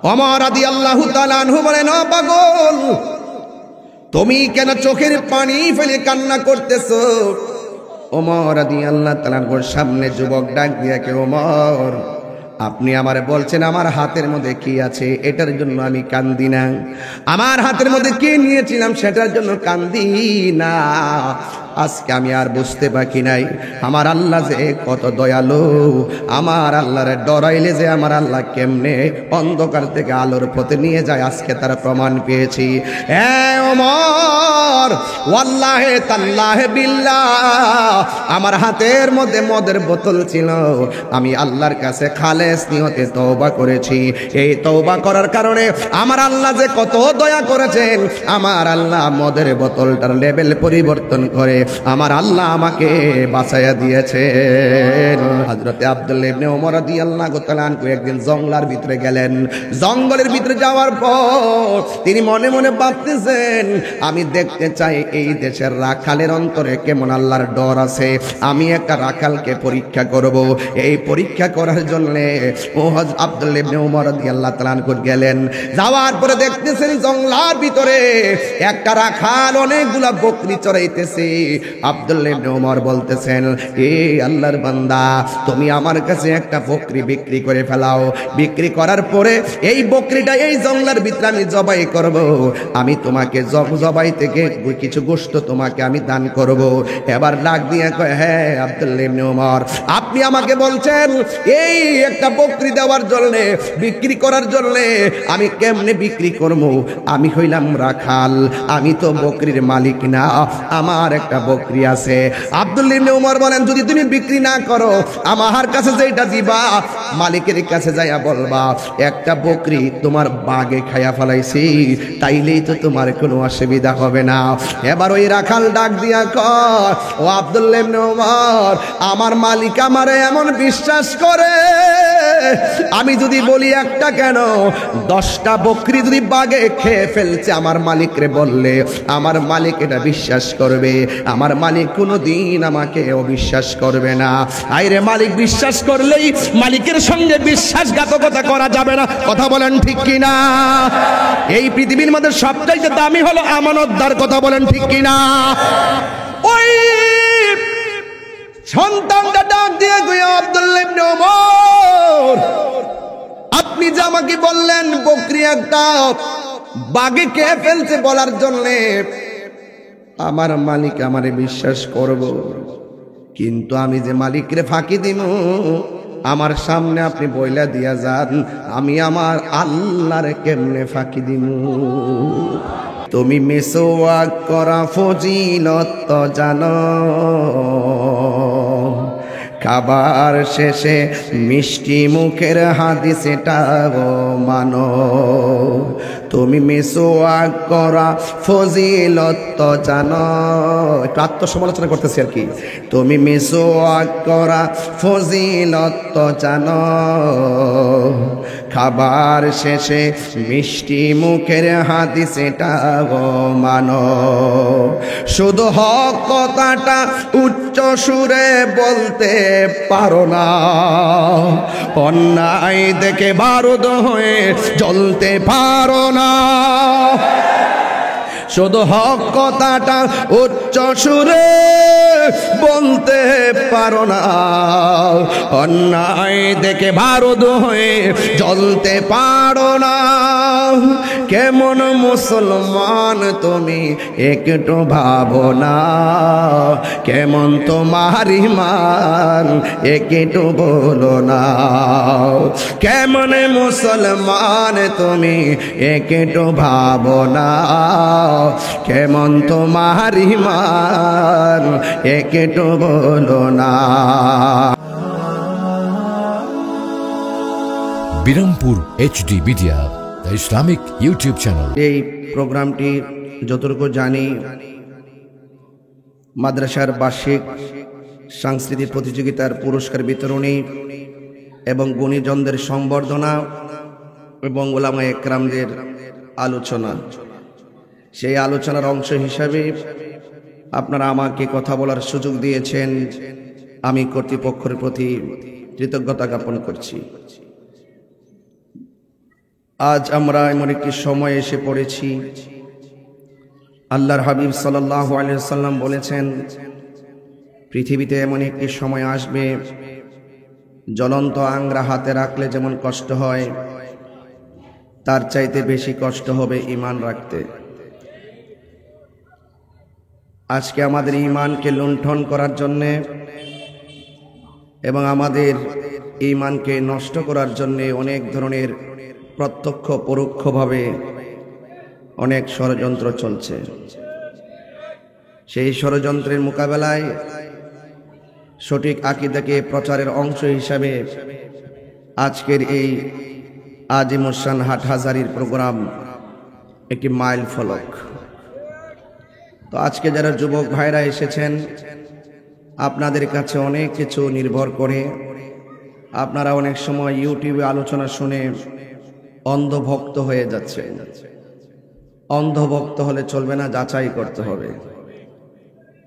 ওমর রাদিয়াল্লাহু তাআলা আনহু বলেন, ও পাগল, তুমি কেন চোখের পানি ফেলে কান্না করতেছো? ওমর রাদিয়াল্লাহু তাআলা আনহুর সামনে যুবক ডাক দিয়ে কে, ওমর, আপনি আমারে বলছেন আমার হাতের মধ্যে কি আছে এটার জন্য আমি কান্দি না, আমার হাতের মধ্যে কি নিয়েছিলাম সেটার জন্য কান্দি না। আজকে আমি আর বুঝতে বাকি নাই আমার আল্লাহ যে কত দয়ালু, আমার আল্লাহরে ডরাইলে যে আমার আল্লাহ কেমনে অন্ধকার থেকে আলোর পথে নিয়ে যায়, আজকে তার প্রমাণ পেয়েছি। ওমর, ওয়াল্লাহে তাল্লাহে বিল্লাহ, আমার হাতের মধ্যে মদের বোতল ছিল, আমি আল্লাহর কাছে খালেস নিয়তে তওবা করেছি। এই তওবা করার কারণে আমার আল্লাহ যে কত দয়া করেছেন, আমার আল্লাহ মদের বোতলটার লেভেল পরিবর্তন করে আমার আল্লাহ আমাকে বাঁচাইয়া দিয়েছেন। হযরতে আব্দুল্লাহ ইবনে ওমর রাদিয়াল্লাহু তাআলা আনহু একদিন জঙ্গলের ভিতরে গেলেন। জঙ্গলের ভিতরে যাওয়ার পর তিনি মনে মনে ভাবতেছেন, আমি দেখতে চাই এই দেশের রাখালের অন্তরে কেমন আল্লাহর ডর আছে, আমি একটা রাখালকে পরীক্ষা করব। এই পরীক্ষা করার জন্য আব্দুল্লাহ ইবনে ওমর রাদিয়াল্লাহু তাআলা আনহু গেলেন। যাওয়ার পরে দেখতেছেন জঙ্গলের ভিতরে একটা রাখাল অনেকগুলা বকরি চড়াইতেছে। আব্দুল্লাহ ইবনে ওমর বলতেছেন, এ আল্লাহর বান্দা, তুমি আমার কাছে একটা বকরি বিক্রি করে ফেলাও, বিক্রি করার পরে এই বকরিটা এই জঙ্গলের ভিতরে আমি জবাই করব, আমি তোমাকে জবাই থেকে কিছু গোশত তোমাকে আমি দান করব। এবার ডাক দিয়ে কয়, হ্যাঁ আব্দুল্লাহ ইবনে ওমর, আপনি আমাকে বলছেন এই একটা বকরি দেওয়ার জন্য, বিক্রি করার জন্য, আমি কেমনে বিক্রি করব? আমি হইলাম রাখাল, আমি তো বকরির মালিক না, আমার একটা বকরি আছে। আব্দুল্লাহ ইবনে ওমর বলেন, যদি তুমি বিক্রি না করো, আমার কাছে যেটা দিবা মালিকের কাছে যাইয়া বলবা একটা বকরি তোমার বাগে খাইয়া ফেলাইছি, তাইলেই তো তোমার কোনো অসুবিধা হবে না। এবার ওই রাখাল ডাক দিয়া কয়, ও আব্দুল্লাহ ইবনে ওমর, আমার মালিক আমারে এমন বিশ্বাস করে, আমি যদি বলি একটা কেন 10টা বকরি যদি বাগে খেয়ে ফেলছে আমার মালিকরে বললে আমার মালিক এটা বিশ্বাস করবে, আমার মালিক কোনোদিন আমাকে অবিশ্বাস করবে না। আইরে মালিক বিশ্বাস করলেই মালিকের সঙ্গে বিশ্বাসঘাতকতা করা যাবে না, কথা বলেন ঠিক কিনা? এই পৃথিবীর মধ্যে সবচাইতে দামি হলো আমানতদার, কথা বলেন ঠিক কিনা? ওই সন্তানটা ডাক দিয়ে গিয়ে, আব্দুল্লাহ ইবনে ওমর, আপনি যে আমাকে বললেন বকরি একটা বাগে খেয়ে ফেলছে বলার জন্যে আমার মালিক আমারে বিশ্বাস করব, কিন্তু আমি যে মালিকরে ফাঁকি দিব, আমার সামনে আপনি বইলা দিয়া যান, আমি আমার আল্লাহরে কেমনে ফাঁকি দিব? তুমি মেসওয়াক করা ফজিলত জানো, খাবার শেষে মিষ্টি মুখের হাদিস এটাও মানো, তুমি মেসওয়াক করা ফজিলত জানো। একটু আত্মসমালোচনা করতেছি আর কি। তুমি মেসওয়াক করা ফজিলত জানো, খাবার শেষে মিষ্টি মুখের হাদিস এটাও মানো, শুধু হক কথাটা উচ্চ সুরে বলতে পারো না, অন্যায় দেখে বারুদ হয়ে জ্বলতে পারো না, শুধু হক কথাটা উচ্চ সুরে বলতে পারো না, অন্যায় দেখে বারুদ হয়ে জ্বলতে পারো না। কেমন মুসলমান তুমি একটু ভাবো না, কেমন তোমার ঈমান একটু বলো না, কেমন মুসলমান তুমি একটু ভাবো না, কেমন তোমার ঈমান একটু বলো না। Birampur HD media, the Islamic YouTube channel. এই প্রোগ্রামটি যতটুকু জানি মাদ্রাসার বার্ষিক সাংস্কৃতিক প্রতিযোগিতার পুরস্কার বিতরণী এবং গুণীজনদের সংবর্ধনা এবং উলামা একরামদের আলোচনা, সেই আলোচনার অংশ হিসাবে আপনারা আমাকে কথা বলার সুযোগ দিয়েছেন, আমি কর্তৃপক্ষের প্রতি কৃতজ্ঞতা জ্ঞাপন করছি। আজ আমরা এমন একটি সময় এসে পড়েছি, আল্লাহর হাবিব সাল্লাল্লাহু আলাইহি ওয়াসাল্লাম বলেছেন, পৃথিবীতে এমন একটি সময় আসবে, জ্বলন্ত আংরা হাতে রাখলে যেমন কষ্ট হয়, তার চাইতে বেশি কষ্ট হবে ঈমান রাখতে। আজকে আমাদের ঈমানকে লুণ্ঠন করার জন্যে এবং আমাদের ঈমানকে নষ্ট করার জন্যে অনেক ধরনের প্রত্যক্ষ পরোক্ষভাবে অনেক ষড়যন্ত্র চলছে। সেই ষড়যন্ত্রের মোকাবেলায় সঠিক আকীদাকে প্রচারের অংশ হিসাবে আজকের এই আজিমুসান হাটহাজারির প্রোগ্রাম একটি মাইল ফলক। তো আজকে যারা যুবক ভাইরা এসেছেন, আপনাদের কাছে অনেক কিছু নির্ভর করে। আপনারা অনেক সময় ইউটিউবে আলোচনা শুনে অন্ধভক্ত হয়ে যাচ্ছে। অন্ধভক্ত হলে চলবে না, যাচাই করতে হবে।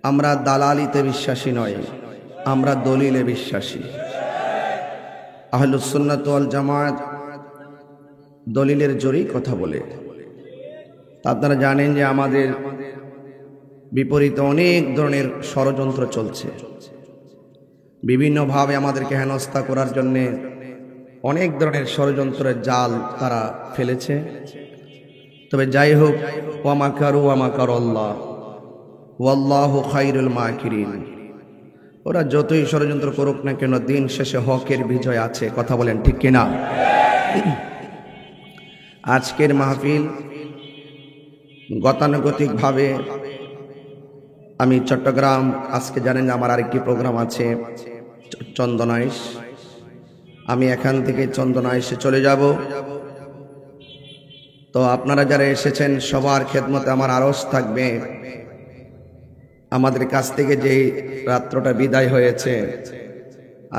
আমরা দালালিতে বিশ্বাসী নয়, আমরা দলিলে বিশ্বাসী। আহলুস সুন্নাত ওয়াল জামাত দলিলের জোরেই কথা বলে। আপনারা জানেন যে আমাদের বিপরীতে অনেক ধরনের ষড়যন্ত্র চলছে। বিভিন্নভাবে আমাদেরকে হেনস্থা করার জন্যে অনেক ধরনের ষড়যন্ত্রের জাল তারা ফেলেছে। তবে যাই হোক, ওয়া মাকারু ওয়া মাকারাল্লাহ ওয়াল্লাহু খায়রুল মাকিরিন। ওরা যতই ষড়যন্ত্র করুক না কেন, দিন শেষে হকের বিজয় আছে। কথা বলেন ঠিক কিনা? আজকের মাহফিল গতানুগতিকভাবে আমি চট্টগ্রাম, আজকে জানেন আমার আরেকটি প্রোগ্রাম আছে চন্দনাইশ। আমি এখান থেকে চন্দনাইশে চলে যাব। তো আপনারা যারা এসেছেন সবার খেদমতে আমার আরজ থাকবে, আমাদের কাছ থেকে যে রাত্রটা বিদায় হয়েছে,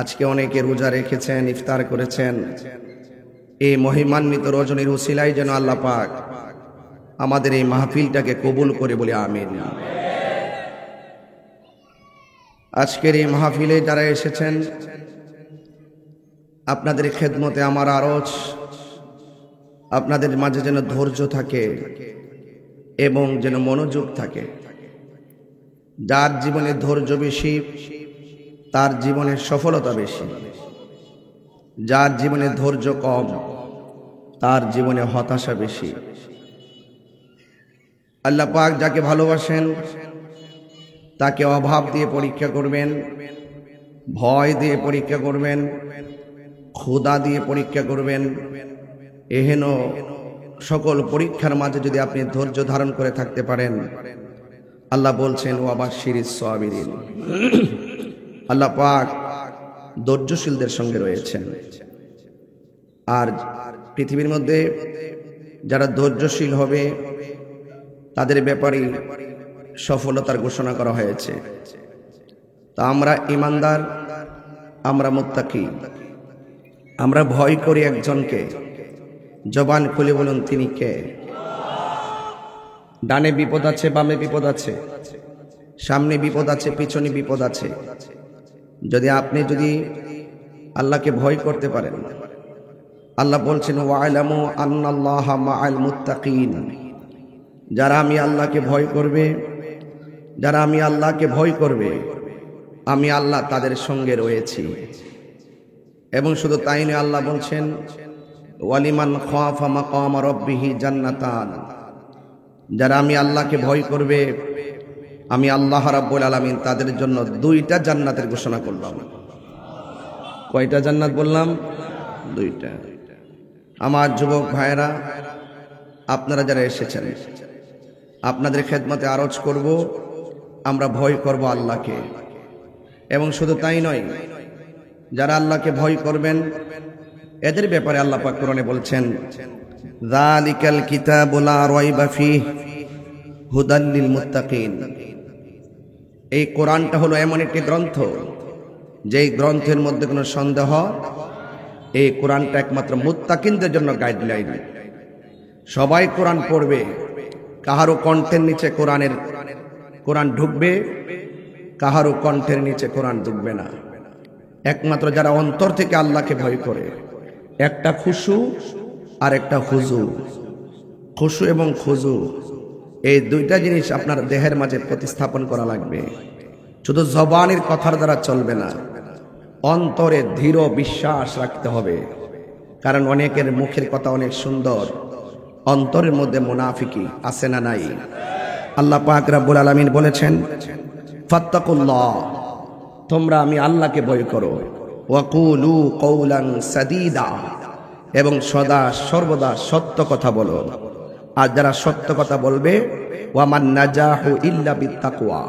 আজকে অনেকে রোজা রেখেছেন, ইফতার করেছেন। এই মহিমান্বিত রজনীর উসিলায় যেন আল্লাহ পাক আমাদের এই মাহফিলটাকে কবুল করে বলে আমিন। আজকের এই মাহফিলে যারা এসেছেন, আপনাদের খেদমতে আমার আরজ, আপনাদের মাঝে যেন ধৈর্য থাকে এবং যেন মনোযোগ থাকে। যার জীবনে ধৈর্য বেশি, তার জীবনের সফলতা বেশি। যার জীবনে ধৈর্য কম, তার জীবনে হতাশা বেশি। আল্লাহ পাক যাকে ভালোবাসেন তাকে অভাব দিয়ে পরীক্ষা করবেন, ভয় দিয়ে পরীক্ষা করবেন, ক্ষুধা দিয়ে পরীক্ষা করবেন। এহেন সকল পরীক্ষার মাঝে যদি আপনি ধৈর্য ধারণ করে থাকতে পারেন, আল্লাহ বলছেন ওয়া বাশশিরিস সাবিরিন। আল্লাহ পাক ধৈর্যশীলদের সঙ্গে রয়েছেন। আর পৃথিবীর মধ্যে যারা ধৈর্যশীল হবে তাদের ব্যাপারে সফলতার ঘোষণা করা হয়েছে। তা আমরা ঈমানদার, আমরা মুত্তাকি, আমরা ভয় করি একজনকে। জবান খুলে বলুন তিনি কে? ডানে বিপদ আছে, বামে বিপদ আছে, সামনে বিপদ আছে, পিছনে বিপদ আছে। যদি আপনি আল্লাহকে ভয় করতে পারেন, আল্লাহ বলছেন ওয়া'লামু আন্নাল্লাহা মা'আল মুত্তাকিন। যারা আমি আল্লাহকে ভয় করবে, যারা আমি আল্লাহকে ভয় করবে, আমি আল্লাহ তাদের সঙ্গে রয়েছি। এবং শুধু তাই নয়, আল্লাহ বলছেন ওয়ালিমান খাফা মাকাম রাব্বিহি জান্নাতান। যারা আমি আল্লাহকে ভয় করবে, আমি আল্লাহ রাব্বুল আলামিন তাদের জন্য 2টা জান্নাতের ঘোষণা করলাম। কয়টা জান্নাত বললাম? 2টা। আমার যুবক ভাইয়েরা, আপনারা যারা এসেছেন, আপনাদের খেদমতে আরজ করব, আমরা ভয় করব আল্লাহকে। এবং শুধু তাই নয়, যারা আল্লাহকে ভয় করবেন এদের ব্যাপারে আল্লাহ পাক কোরআনে বলছেন যালিকাল কিতাবু লা রাইবা ফীহি হুদাল লিল মুত্তাকিন। এই কোরআনটা হলো এমন একটি গ্রন্থ, যেই গ্রন্থের মধ্যে কোনো সন্দেহ, এই কোরআনটা একমাত্র মুত্তাকিনদের জন্য গাইডলাইন। সবাই কোরআন পড়বে, কাহারও কণ্ঠের নিচে কোরআন ঢুকবে, কাহারও কণ্ঠের নিচে কোরআন ঢুকবে না। একমাত্র যারা অন্তর থেকে আল্লাহকে ভয় করে, একটা খুশু আর একটা খুজু। খুশু এবং খুজু এই দুইটা জিনিস আপনার দেহের মাঝে প্রতিস্থাপন করা লাগবে। শুধু জবানের কথার দ্বারা চলবে না, অন্তরে দৃঢ় বিশ্বাস রাখতে হবে। কারণ অনেকের মুখের কথা অনেক সুন্দর, অন্তরের মধ্যে মুনাফিকি আছে না নাই? আল্লাহ পাক রব্বুল আলামিন বলেছেন, ফাত্তাকুল্লাহ, তোমরা আমি আল্লাহকে ভয় করো, ওয়াকুলু কওলান সাদীদা, এবং সদা সর্বদা সত্য কথা বলো। আর যারা সত্য কথা বলবে, ওয়ামান নাজাহু ইল্লা বিত্তাকওয়া,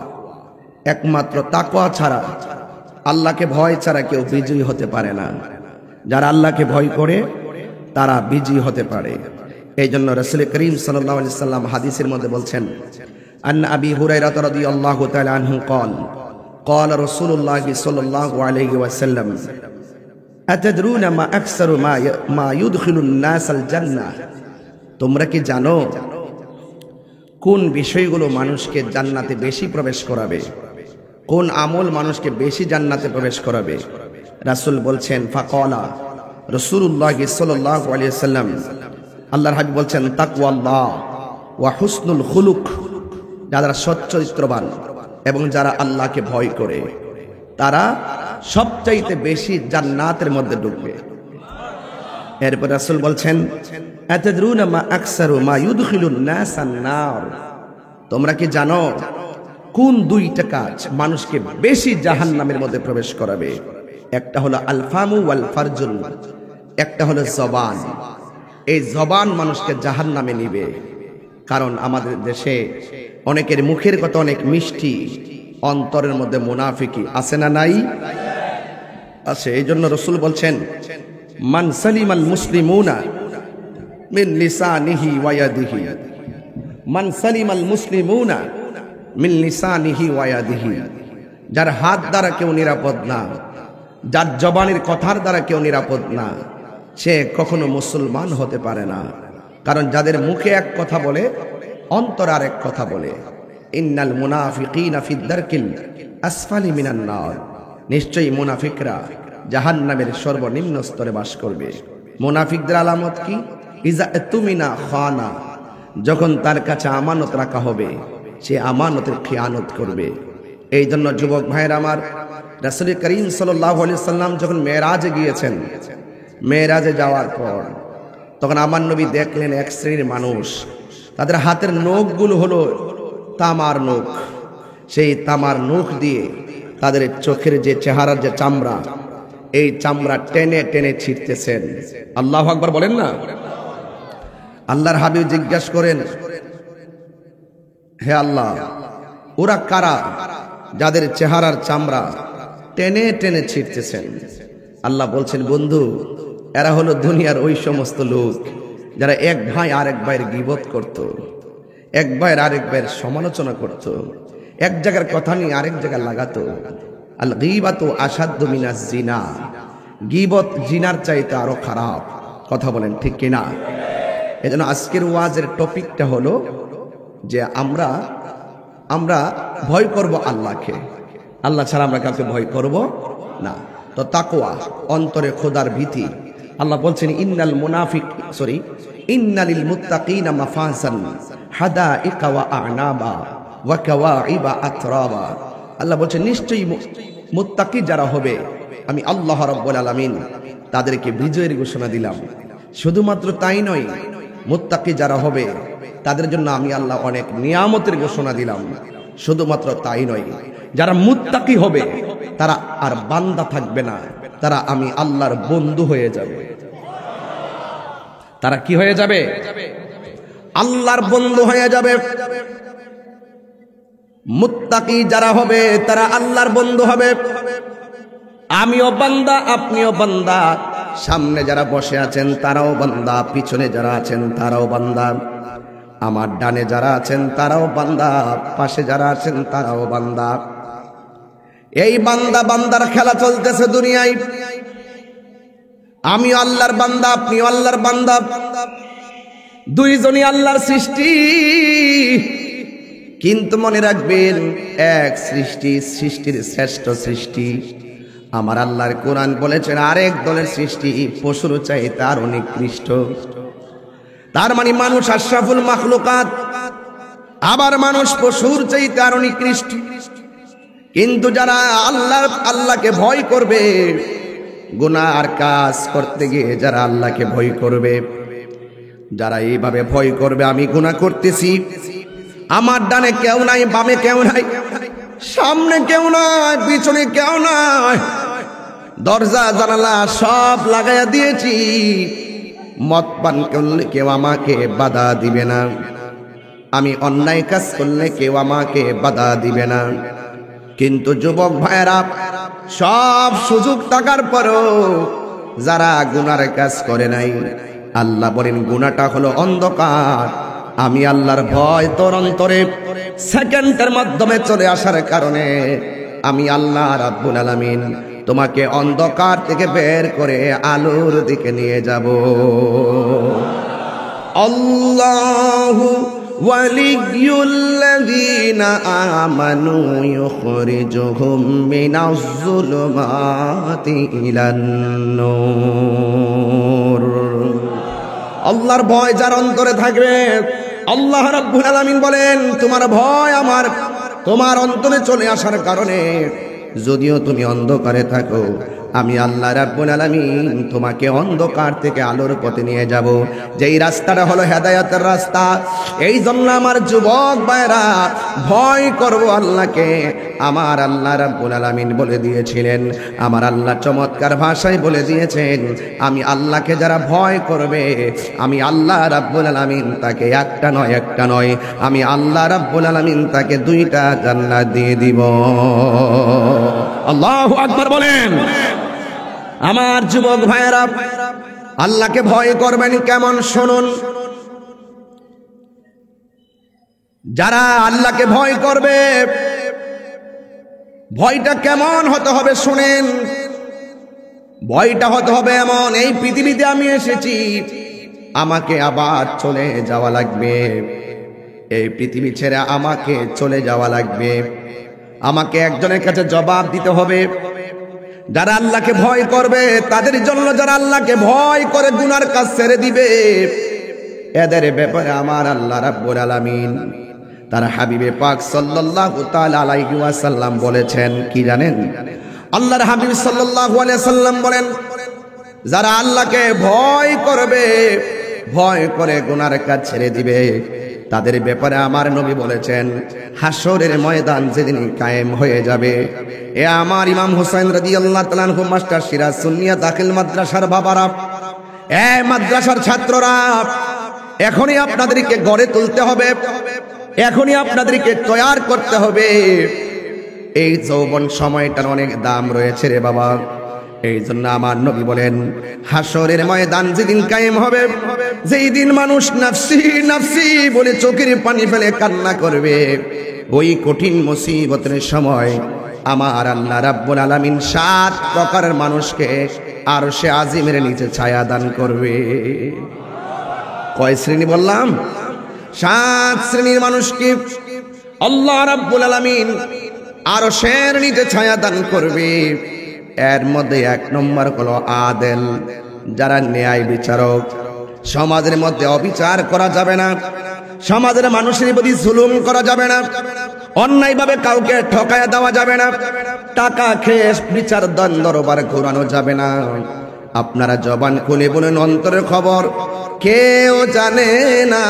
একমাত্র তাকওয়া ছাড়া, আল্লাহকে ভয় ছাড়া কেউ বিজয়ী হতে পারে না। যারা আল্লাহকে ভয় করে তারা বিজয়ী হতে পারে। এই জন্য রাসূল করিম সাল্লাল্লাহু আলাইহি সাল্লাম হাদিসের মধ্যে বলছেন, আন আবি হুরায়রা রাদিয়াল্লাহু তাআলা আনহু قال قال رسول الله صلى الله عليه وسلم أتدرون ما أكثر ما يدخل الناس الجنة, তোমরা কি জানো কোন বিষয়গুলো মানুষকে জান্নাতে বেশি প্রবেশ করাবে? কোন আমল মানুষকে বেশি জান্নাতে প্রবেশ করাবে? রাসূল বলছেন, ফাকালা রাসূলুল্লাহ সাল্লাল্লাহু আলাইহি ওয়াসাল্লাম, আল্লাহর হাবিব বলছেন, তাকওয়াল্লাহ ওয়া হুসনুল খুলুক, যারা সচ্চরিত্রবান এবং যারা আল্লাহকে ভয় করে তারা সবচাইতে বেশি জান্নাতের মধ্যে ঢুকবে। এরপর রাসূল বলছেন, আতাদরুনা মা আকসারু মা ইউদখিলুন নাস আন-নার, তোমরা কি জানো কোন দুইটা কাজ মানুষকে বেশি জাহান্নামের মধ্যে প্রবেশ করাবে? একটা হলো আল-ফামু ওয়াল ফারজুল, একটা হলো জবান। এই জবান মানুষকে জাহান্নামে নিবে। কারণ আমাদের দেশে অনেকের মুখের কথা অনেক মিষ্টি, অন্তরের মধ্যে মুনাফিকি আছে না নাই? আছে। এই জন্য রাসূল বলছেন, মান সালিমাল মুসলিমুনা মিন লিসানিহি ওয়া ইয়াদিহি, মান সালিমাল মুসলিমুনা মিন লিসানিহি ওয়া ইয়াদিহি, যার হাত দ্বারা কেউ নিরাপদ না, যার জবানের কথার দ্বারা কেউ নিরাপদ না, সে কখনো মুসলমান হতে পারে না। কারণ যাদের মুখে এক কথা বলে, অন্তর আর এক কথা বলে। ইন্নাল মুনাফিকিনা ফি দারকিল আসফালি মিনান নার, নিশ্চয়ই মুনাফিকরা জাহান্নামের সর্বনিম্ন স্তরে বাস করবে। মুনাফিকদের আলামত কি? ইজা তুমিনা খানা, যখন তার কাছে আমানত রাখা হবে সে আমানতের খিয়ানত করবে। এই জন্য যুবক ভাইয়ের আমার, রাসূল করিম সাল্লাল্লাহু আলাইহি সাল্লাম যখন মেরাজে গিয়েছেন, মেরাজে যাওয়ার পর তখন আমার নবী দেখলেন এক শ্রেণীর মানুষ, তাদের হাতের নখগুলো হলো তামার নখ। সেই তামার নখ দিয়ে তাদের চোখের যে চেহারার যে চামড়া, এই চামড়া টেনে টেনে ছিঁড়তেছেন। আল্লাহু আকবার বলেন না? আল্লাহর হাবিব জিজ্ঞাসা করেন, হে আল্লাহ, ওরা কারা যাদের চেহারার চামড়া টেনে টেনে ছিঁড়তেছেন? আল্লাহ বলছেন, বন্ধু, এরা হলো দুনিয়ার ওই সমস্ত লোক যারা এক ভাই আরেক ভাইয়ের গীবত করত, এক ভাইয়ের আরেক ভাইয়ের সমালোচনা করত, এক জায়গার কথা নিয়ে আরেক জায়গায় লাগাতো। আল গীবাতু আশাদ্দু মিনাজ জিনা, গীবত জিনার চাইতে আরো খারাপ। কথা বলেন ঠিক কিনা? এজন্য আজকের ওয়াজের টপিকটা হলো যে আমরা ভয় করব আল্লাহকে, আল্লাহ ছাড়া আমরা কাউকে ভয় করব না। তো তাকওয়া, অন্তরে খোদার ভীতি। আল্লাহ বলছেন, ইন্নালিল মুত্তাকিনা মাফাজান হাদাইকা ওয়া আ'নাবা ওয়া কাওয়াইবা আতরাবা। আল্লাহ বলছেন, নিশ্চয়ই মুত্তাকি যারা হবে আমি আল্লাহ রাব্বুল আলামিন তাদেরকে বিজয়ের ঘোষণা দিলাম। শুধুমাত্র তাই নয়, মুত্তাকি যারা হবে তাদের জন্য আমি আল্লাহ অনেক নিয়ামতের ঘোষণা দিলাম। শুধুমাত্র তাই নয়, যারা মুত্তাকি হবে তারা আর বান্দা থাকবে না, তারা আমি আল্লাহর বন্ধু হয়ে যাবে। তারা কি হয়ে যাবে? আল্লাহর বন্ধু হয়ে যাবে। মুত্তাকি যারা হবে তারা আল্লাহর বন্ধু হবে। আমিও বান্দা, আপনিও বান্দা, সামনে যারা বসে আছেন তারাও বান্দা, পিছনে যারা আছেন তারাও বান্দা, আমার ডানে যারা আছেন তারাও বান্দা, পাশে যারা আছেন তারাও বান্দা। এই বান্দা বান্দার খেলা চলতেছে দুনিয়ায়। আমিও আল্লাহর বান্দা, আপনিও আল্লাহর বান্দা, দুইজনই আল্লাহর সৃষ্টি। কিন্তু মনে রাখবেন, এক সৃষ্টির শ্রেষ্ঠ সৃষ্টি আমার আল্লাহর কোরআন বলেছেন, আরেক দলের সৃষ্টি পশুর চাইতে আরো নিকৃষ্ট। তার মানে মানুষ আশরাফুল মাখলুকাত, আবার মানুষ পশুর চাইতে আরো নিকৃষ্ট। কিন্তু যারা আল্লাহকে ভয় করবে, গুনার কাজ করতে গিয়ে যারা আল্লাহকে ভয় করবে, যারা এইভাবে ভয় করবে, আমি গুনাহ করতেছি, আমার ডানে কেউ নাই, বামে কেউ নাই, সামনে কেউ নাই, পিছনে কেউ নাই, দরজা জানালা সব লাগাইয়া দিয়েছি, মদ পান করলে কেউ আমাকে বাধা দিবে না, আমি অন্যায় কাজ করলে কেউ আমাকে বাধা দিবে না। কিন্তু যুবক ভাইয়েরা, সব সুযোগ থাকার পরও যারা গুনার কাজ করে নাই, আল্লাহ বলেন গুনাহটা হলো অন্ধকার। আমি আল্লাহর ভয় তোর অন্তরে সেকেন্ডের মাধ্যমে চলে আসার কারণে আমি আল্লাহ রাব্বুল আলামিন তোমাকে অন্ধকার থেকে বের করে আলোর দিকে নিয়ে যাব। আল্লাহু ওয়ালিয়ুল্লাযীনা আমানু ইউখরিজুহুম মিনাজ যুলুমাতি ইলান নূর। আল্লাহর ভয় যার অন্তরে থাকবে, আল্লাহ রাব্বুল আলামিন বলেন তোমার ভয় তোমার অন্তরে চলে আসার কারণে যদিও তুমি অন্ধকারে থাকো, আমি আল্লাহ রাব্বুল আলামিন তোমাকে অন্ধকার থেকে আলোর পথে নিয়ে যাব। যেই রাস্তাটা হলো হেদায়েতের রাস্তা। এই জন্য আমার যুবক ভাইরা, ভয় করব আল্লাহকে। আমার আল্লাহ রাব্বুল আলামিন বলে দিয়েছিলেন, আমার আল্লাহ চমৎকার ভাষায় বলে দিয়েছেন, আমি আল্লাহকে যারা ভয় করবে, আমি আল্লাহ রাব্বুল আলামিন তাকে একটা নয়, আমি আল্লাহ রাব্বুল আলামিন তাকে 2টা জান্নাত দিয়ে দিব। আল্লাহু আকবার বলেন। আমার যুবক ভাইয়েরা, আল্লাহকে ভয় করবেন কেমন শুনুন। যারা আল্লাহকে ভয় করবে, ভয়টা কেমন হতে হবে শুনেন। ভয়টা হতে হবে এমন, এই পৃথিবীতে আমি এসেছি, আমাকে আবার চলে যাওয়া লাগবে, এই পৃথিবী ছেড়ে আমাকে চলে যাওয়া লাগবে, আমাকে একজনের কাছে জবাব দিতে হবে। যারা আল্লাহকে ভয় করবে তাদের জন্য, যারা আল্লাহকে ভয় করে গুনার কাজ ছেড়ে দিবে, এদের ব্যাপারে আমার আল্লাহ রাব্বুল আলামিন তার হাবিবে পাক সাল্লাল্লাহু তাআলা আলাইহি ওয়াসাল্লাম বলেছেন কি জানেন? আল্লাহর হাবিব সাল্লাল্লাহু আলাইহি ওয়াসাল্লাম বলেন, যারা আল্লাহকে ভয় করবে, ভয় করে গুনার কাজ ছেড়ে দিবে, তাদের ব্যাপারে আমার নবী বলেছেন, হাসরের ময়দান যেদিন কায়েম হয়ে যাবে, এ আমার ইমাম হুসাইন রাদিয়াল্লাহু তাআলা আনহু মাস্টার সিরাজ সুন্নিয়া দাখিল মাদ্রাসার বাবারা, এ মাদ্রাসার ছাত্ররা, এখনই আপনাদেরকে গড়ে তুলতে হবে, এখনই আপনাদেরকে তৈয়ার করতে হবে। এই যৌবন সময়টার অনেক দাম রয়েছে রে বাবা। এই জন্য আমার নবী বলেন, হাসরের ময়দান যেদিন কায়েম হবে, যেই দিন মানুষ নাফসি নাফসি বলে চোখের পানি ফেলে কান্না করবে, ওই কঠিন মুসিবতের সময় আমার আল্লাহ রাব্বুল আলামিন 7 প্রকারের মানুষকে আরশে আজিমের নিচে ছায়া দান করবে। কয় শ্রেণী বললাম? 7 শ্রেণীর মানুষকে আল্লাহ রাব্বুল আলামিন আরশের নিচে ছায়া দান করবে। এর মধ্যে 1 নম্বর হলো আদেল, যারা ন্যায় বিচারক। সমাজের মধ্যে অবিচার করা যাবে না, সমাজের মানুষের প্রতি জুলুম করা যাবে না, অন্যায়ভাবে কাউকে ঠকায়া দেওয়া যাবে না, টাকা খেয়ে বিচার দরবার ঘোরানো যাবে না। আপনারা জবান খুলে বলেন অন্তরের খবর, কেউ জানে না।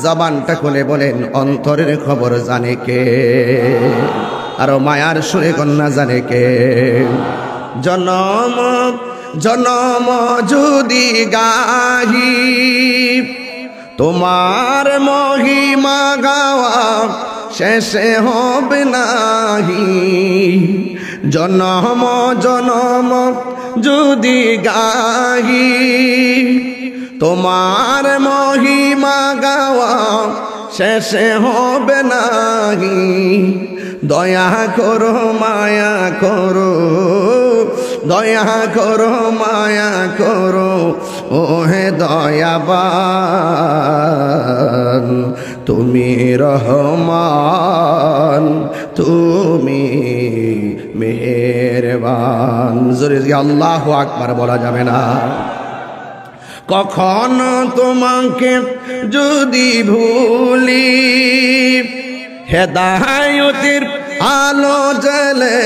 জবানটা খুলে বলেন অন্তরের খবর জানে কে? আরো মায়ার সুরে কন্যা জানে কে? জনম জনম যদি গাহি তোমার মহিমা গাওয়া শেষে হবে নাহি। জনম জনম যদি গাহি তোমার মহিমা গাওয়া শেষে হবে নাহি। দয়া করো মায়া করো, দয়া করো মায়া করো, ও হে দয়াবান, তুমি রহমান, তুমি মেহেরবান। জোরে আল্লাহু আকবার বলা যাবে না? কখনো তোমাকে যদি ভুলি, হেদায়েতের আলো জ্বলে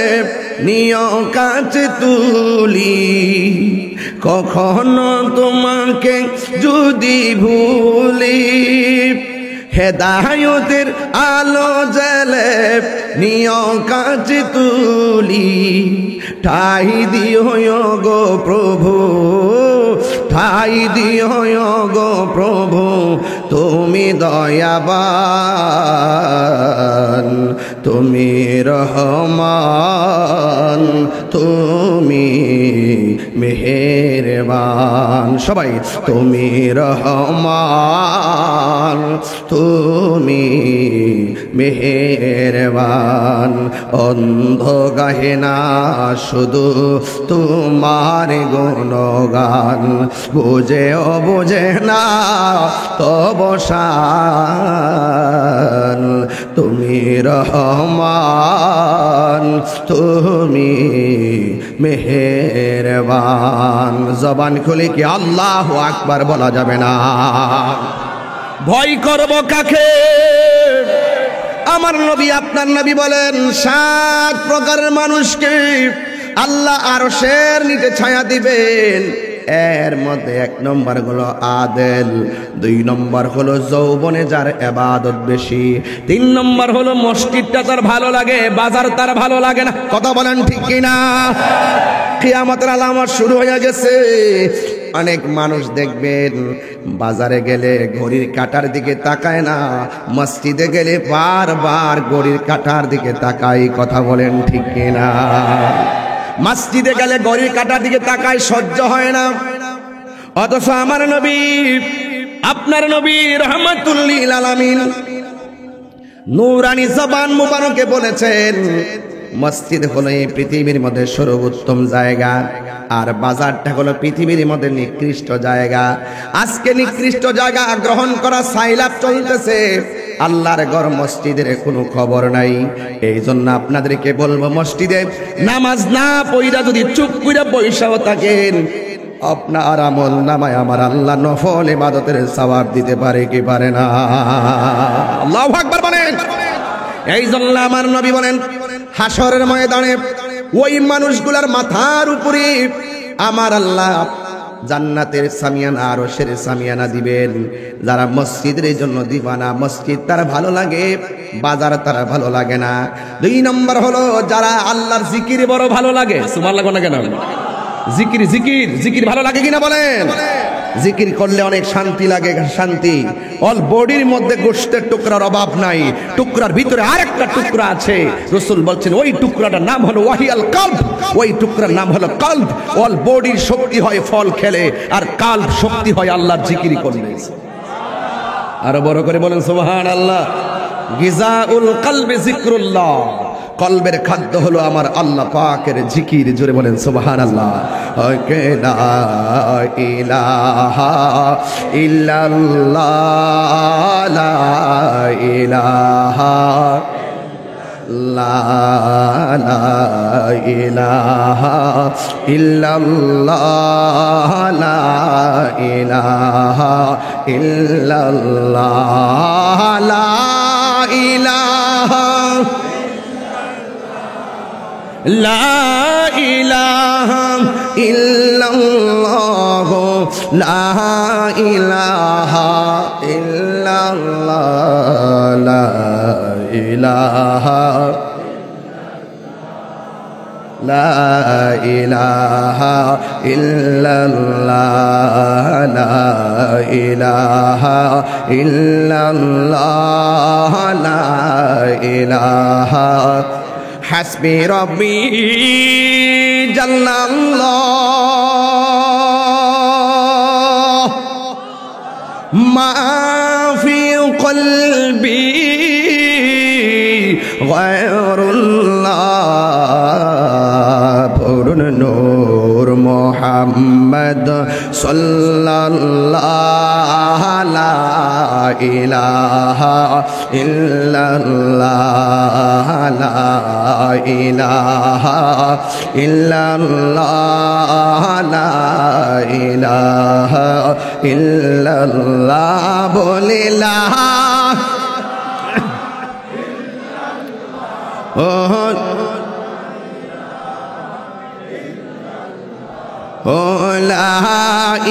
নিয় কাছে তুলি। কখনো তোমাকে যদি ভুলি, হেদায়েতের আলো জ্বলে নিয় কাছে তুলি। ঠাই দিও গো প্রভু, ঠাই দিও গো প্রভু, তুমি দয়াবান, তুমি রহমান, তুমি মেহেরবান। সবাই তুমি রহমান, তুমি মেহেরবান। অন্ধ গাহে না শুধু তোমার গুণগান, বুঝেও বুঝে না তব শান। তুমি রহমান, তুমি মেহেরবান। জবান খুলে কি আল্লাহু আকবার বলা যাবে না? ভয় করব কাকে? আমার নবী, আপনার নবী বলেন 7 প্রকারের মানুষকে আল্লাহ আরশের নিচে ছায়া দিবেন। এর মধ্যে 1 নম্বর হলো আদেল, 2 নম্বর হলো যৌবনে যার ইবাদত বেশি, 3 নম্বর হলো মসজিদটা তার ভালো লাগে, বাজার তার ভালো লাগে না। কথা বলেন ঠিক কিনা? কিয়ামতের আলামত শুরু হয়ে গেছে। অনেক মানুষ দেখবেন বাজারে গেলে ঘড়ির কাঁটার দিকে তাকায় না, মসজিদে গেলে বারবার ঘড়ির কাঁটার দিকে তাকায়। কথা বলেন ঠিক কিনা? মসজিদে গেলে ঘড়ির কাঁটার দিকে তাকায়, সহ্য হয় না। অথচ আমার নবী, আপনার নবী রাহমাতুল লিল আলামিন নূরানী জবান মুবারকে বলেছেন, মসজিদ হলো এই পৃথিবীর মধ্যে সর্বোত্তম জায়গা, আর বাজারটা হলো পৃথিবীর মধ্যে নিকৃষ্ট জায়গা। আজকে নিকৃষ্ট জায়গা গ্রহণ করা সাইলাব চলতেছে, আল্লাহর ঘর মসজিদের কোনো খবর নাই। এই জন্য আপনাদেরকে বলবো, মসজিদে নামাজ না পড়া যদি চুপ করে বৈশাও থাকেন, আপনার আমল নামায় আমার আল্লাহ নফল ইবাদতের সওয়াব দিতে পারে কি পারে না? আল্লাহু আকবার বলেন। এই জন্য আমার নবী বলেন, হাসরের ময়দানে ওই মানুষগুলার মাথার উপরে আমার আল্লাহ জান্নাতের সামিয়ানা, আরশের সামিয়ানা দিবেন, যারা মসজিদের জন্য দিবানা। মসজিদ তার ভালো লাগে, বাজার তার ভালো লাগে না। 2 নম্বর হলো যারা আল্লাহর জিকির বড় ভালো লাগে। সুবহানাল্লাহ না কেন? জিকির জিকির জিকির ভালো লাগে কিনা বলেন? জিকির করলে অনেক শান্তি লাগে, শান্তি। অল বডির মধ্যে গোশতের টুকরার অভাব নাই, টুকরার ভিতরে আরেকটা টুকরা আছে। রাসূল বলছেন ওই টুকরাটার নাম হলো ওয়াহিয়াল কলব, ওই টুকরার নাম হলো কলব। অল বডির শক্তি হয় ফল খেলে, আর কলব শক্তি হয় আল্লাহর জিকির করলে। আরো বড় করে বলেন সুবহানাল্লাহ। গিজাউল কলবি যিকরুল্লাহ, কলবের খাদ্য হলো আমার আল্লাহ পাকের জিকির। জোরে বলেন সুবহানাল্লাহ। লা ইলাহা ইল্লাল্লাহ, লা ইলাহা, লা ইলাহা ইল্লাল্লাহ, লা ইলাহা ইল্লাল্লাহ, লা ইলাহা, লা ইলাহা ইল্লাল্লাহ, লা ইলাহা ইল্লাল্লাহ, লা ইলাহা, লা ইলাহা ইল্লাল্লাহ, লা ইলাহা ইল্লাল্লাহ, লা ইলাহা। হাসবি রব্বি জাল্লাল্লাহ, মা ফি কলবি গায়রুল্লাহ পড়ুন নূর মুহাম্মদ সাল্লাল্লাহু লা ইলাহা ইল্লাল্লাহ লা ইলাহা ইল্লাল্লাহ লা ইলাহা ইল্লাল্লাহ বলে লা লা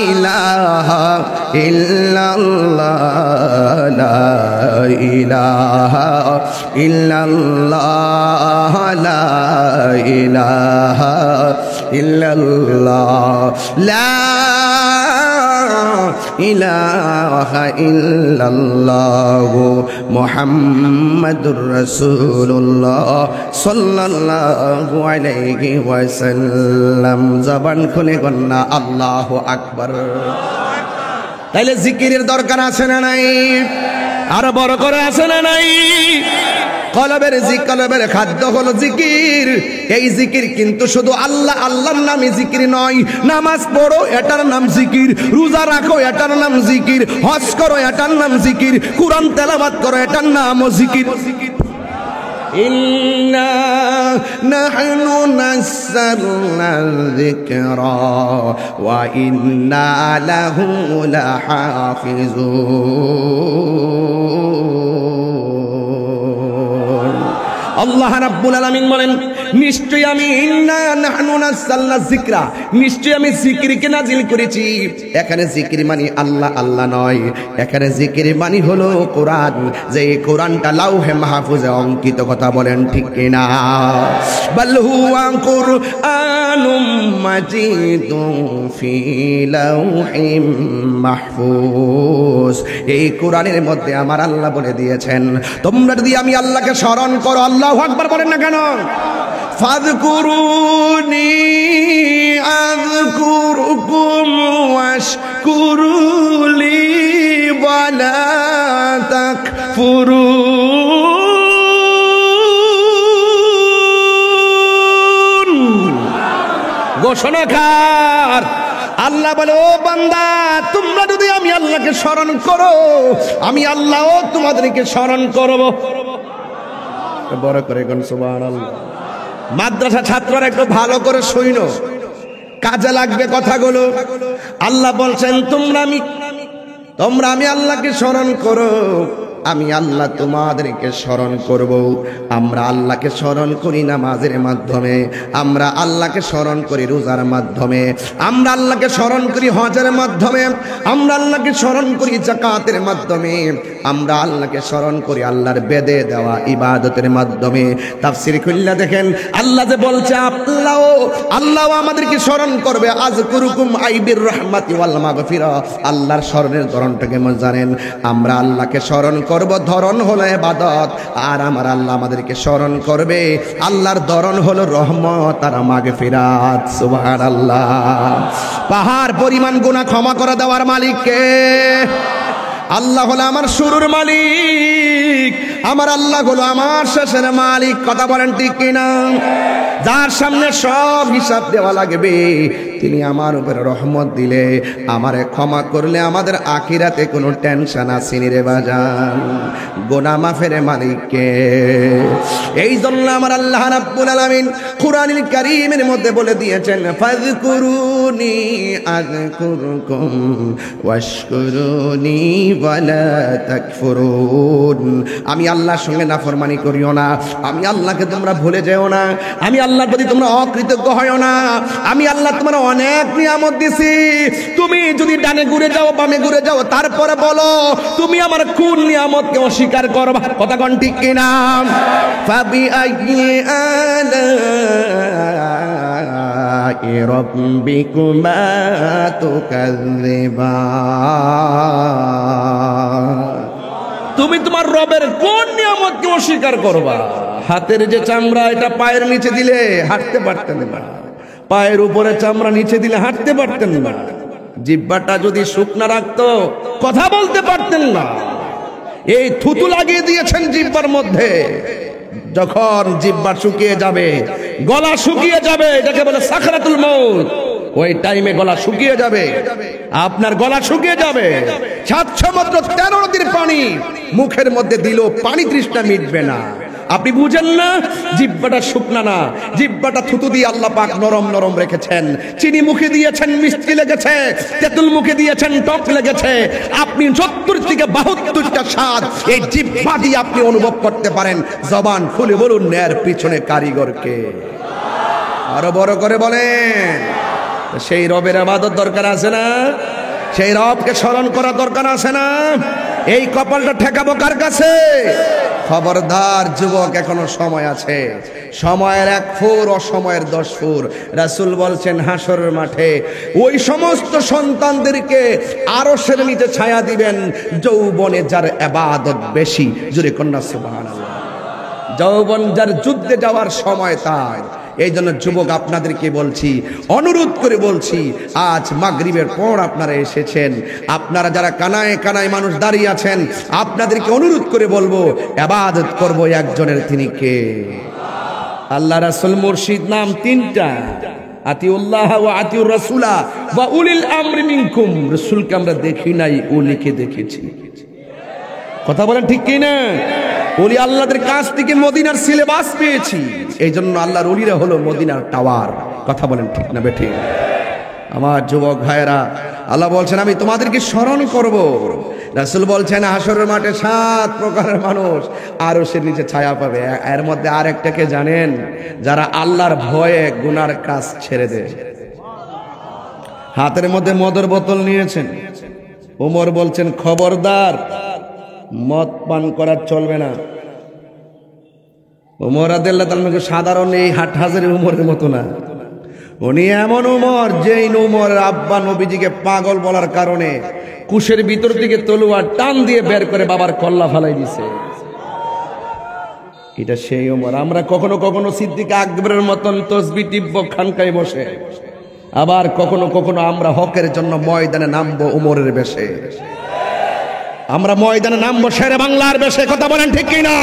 ইলাহা ইল্লাল্লাহ লা ইলাহা ইল্লাল্লাহ লা ইলাহা ইল্লাল্লাহ লা ইলাহা ইল্লাল্লাহ মুহাম্মাদুর রাসূলুল্লাহ সাল্লাল্লাহু আলাইহি ওয়াসাল্লাম। জবান খুলে গন্না আল্লাহু আকবার। তাইলে জিকিরের দরকার আছে না নাই? আরো বড় করে আছে না নাই? কলবের খাদ্য হলো জিকির। এই জিকির কিন্তু শুধু আল্লাহ আল্লাহর নামে জিকির নয়। নামাজ পড়ো এটার নাম জিকির, রোজা রাখো এটার নাম জিকির, হজ করো এটার নাম জিকির, কুরআন তেলাওয়াত করো এটার নামও জিকির। ইন্না নাহনু নাযালনা যিকরা ওয়া ইন্না লাহু লাহাফিজুন। আল্লাহ রাব্বুল আলামিন বলেন, নিশ্চয়ই আমি ইন্না নাহনু নাযালনা যিকরা, নিশ্চয়ই আমি জিকিরকে নাজিল করেছি। এখানে জিকির মানে আল্লাহ আল্লাহ নয়, এখানে জিকির মানে হলো কোরআন। যে কোরআনটা লাউহে মাহফুজে অঙ্কিত, কথা বলেন ঠিক কিনা? বাল হুয়া কুরআনুম মাজিদুন ফি লাউহিম মাহফুজ। এই কোরআনের মধ্যে আমার আল্লাহ বলে দিয়েছেন, তোমরা যদি আমি আল্লাহকে স্মরণ করো, আল্লাহু আকবার বলেন না কেন? ফাযকুরুনি আযকুরুকুম ওয়াশকুরুলি ওয়ালা তাকফুরুন। ঘোষণাকার আল্লাহ বলে, ও বান্দা, তোমরা যদি আমি আল্লাহকে স্মরণ করো, আমি আল্লাহও তোমাদেরকে স্মরণ করব। বড় করে কোন সুবহানাল্লাহ। মাদ্রাসা ছাত্ররা একটু ভালো করে শুনো, কাজে লাগবে কথাগুলো। আল্লাহ বলছেন, তোমরা আমি আল্লাহকে স্মরণ করো, আমি আল্লাহ তোমাদেরকে স্মরণ করব। আমরা আল্লাহকে স্মরণ করি নামাজের মাধ্যমে, আমরা আল্লাহকে স্মরণ করি রোজার মাধ্যমে, আমরা আল্লাহকে স্মরণ করি হজের মাধ্যমে, আমরা আল্লাহকে স্মরণ করি যাকাতের মাধ্যমে, আমরা আল্লাহকে স্মরণ করি আল্লাহর বেদে দেওয়া ইবাদতের মাধ্যমে। তাফসীর খুললে দেখেন, আল্লাহ যে বলছে আল্লাহ আমাদেরকে স্মরণ করবে। আযকুরুকুম আইবির রাহমাতি ওয়াল মাগফিরা। আল্লাহর স্মরণের ধরনটা কেমন জানেন? আমরা আল্লাহকে স্মরণ করব, ধরন হলো ইবাদত, আর আমার আল্লাহ আমাদেরকে স্মরণ করবে, আল্লাহর ধরন হলো রহমত আর মাগফিরাত। সুবহানাল্লাহ। পাহাড় পরিমাণ গুনাহ ক্ষমা করে দেওয়ার মালিক কে? আল্লাহ হলো আমার শুরুর মালিক, আমার আল্লাহ হলো আমার শেষের মালিক। কথা বলেন ঠিক কিনা? যার সামনে সব হিসাব দেওয়া লাগবে, তিনি আমার উপরে রহমত দিলে, আমারে ক্ষমা করলে আমাদের আখিরাতে কোনো টেনশন আসেনি রে বাজান। গুনাহ মাফের মালিককে। এই জন্য আমার আল্লাহ রাব্বুল আলামিন কুরআনুল কারীমের মধ্যে বলে দিয়েছেন, ফাযকুরুনি আযকুরুকুম ওয়াশকুরুনি ওয়ালা তাকফুরুন। আমি আল্লাহর সঙ্গে নাফরমানি করিও না, আমি আল্লাহকে তোমরা ভুলে যেও না, আমি আল্লাহর প্রতি তোমরা অকৃতজ্ঞ হয়ো না। আমি আল্লাহ তোমার অনেক নিয়ামত দিছি, তুমি যদি ডানে ঘুরে যাও বামে ঘুরে যাও, তারপরে বলো তুমি আমার কোন নিয়ামতকে অস্বীকার করবা। কথা কোন ঠিক কিনা? ফাবি আইয়ি আলাই রাব্বিকুমা তুকাযযিবান। তুমি তোমার রবের কোন নিয়ামতকে অস্বীকার করবা? হাতের যে চামড়া, এটা পায়ের নিচে দিলে হাঁটতে পারতেন না, পায়ের উপরে চামড়া নিচে দিলে হাঁটতে পারতেন না, জিহ্বাটা যদি শুকনা রাখতো কথা বলতে পারতেন না। এই থুতু লাগিয়ে দিয়েছেন জিহ্বার মধ্যে, যখন জিহ্বা শুকিয়ে যাবে, গলা শুকিয়ে যাবে, এটাকে বলে সাকরাতুল মউত, ওই টাইমে গলা শুকিয়ে যাবে, আপনার গলা শুকিয়ে যাবে। সাতসমুদ্র 13 নদীর পানি মুখের মধ্যে দিল, পানি তৃষ্ণা মিটবে না। আপনি বুঝেন না, জিহ্বাটা শুকনা না, জিহ্বাটা থুতু দিয়ে আল্লাহ পাক নরম নরম রেখেছেন। চিনি মুখে দিয়েছেন, মিষ্টি লেগেছে, তেঁতুল মুখে দিয়েছেন, টক লেগেছে। আপনি 70 থেকে 72টা স্বাদ এই জিহ্বা দিয়ে আপনি অনুভব করতে পারেন। জবান খুলে বলুন, ন্যার পিছনে কারিগরকে। আরো বড় করে বলেন। সেই রবের ইবাদত দরকার আছে না? সেই রবকে স্মরণ করা দরকার আছে না? এই কপালটা ঠেকাবো কার কাছে? খবরদার যুবক, এখনো সময় আছে। সময়ের 1 ফুর, অসময়ের 10 ফুর। রাসূল বলছেন হাসরের মাঠে ওই সমস্ত সন্তানদেরকে আরশের নিচে ছায়া দিবেন যৌবনে যার ইবাদত বেশি। জোরে কন্যা সুবহানাল্লাহ। যৌবন যার যুদ্ধে যাওয়ার সময় তার। এই জন্য যুবক আপনাদেরকে বলছি, অনুরোধ করে বলছি, আজ মাগরিবের পর আপনারা এসেছেন, আপনারা যারা কানায় কানায় মানুষ দাঁড়িয়ে আছেন, আপনাদেরকে অনুরোধ করে বলবো, ইবাদত করব একজনের, তিনি কে? আল্লাহ রাসূল মুর্শিদ নাম 3টা, আতিউল্লাহ ওয়া আতিউর রাসূলা ওয়া উলিল আমরি মিনকুম। রাসূলকে আমরা দেখি নাই, উলিকে দেখেছি। কথা বলেন ঠিক কি না? ওলি আল্লাহদের কাছ থেকে মদিনার সিলেবাস পেয়েছি, এই জন্য আল্লাহর ওলিরা হলো মদিনার টাওয়ার। কথা বলেন ঠিক না বেঠিক? আমার যুবক ভাইয়েরা, আল্লাহ বলছেন আমি তোমাদেরকে স্মরণ করব। রাসূল বলছেন হাসরের মাঠে 7 প্রকারের মানুষ আরশের নিচে ছায়া পাবে। এর মধ্যে আরেকটাকে জানেন? যারা আল্লাহর ভয়ে গুনার কাজ ছেড়ে দেয়। হাতের মধ্যে মদের বোতল নিয়েছেন, ওমর বলছেন খবরদার, মদ পান করা চলবে না। ওমর রাদিয়াল্লাহু তাআলা সাধারণ এই হাটহাজারের উমরের মতো না, উনি এমন উমর যেই উমরের আব্বা নবীজিকে পাগল বলার কারণে কুশের ভিতর থেকে তলোয়ার টান দিয়ে বের করে বাবার কল্লা ফালাই দিছে। এটা সেই উমর। আমরা কখনো কখনো সিদ্দিক আকবরের মতন তসবিহ টিপব খানকায় বসে, আবার কখনো কখনো আমরা হকের জন্য ময়দানে নামবো উমরের বেশে। আমরা ময়দানে নামবো শেরে বাংলার বেশে। কথা বলেন ঠিক কি না?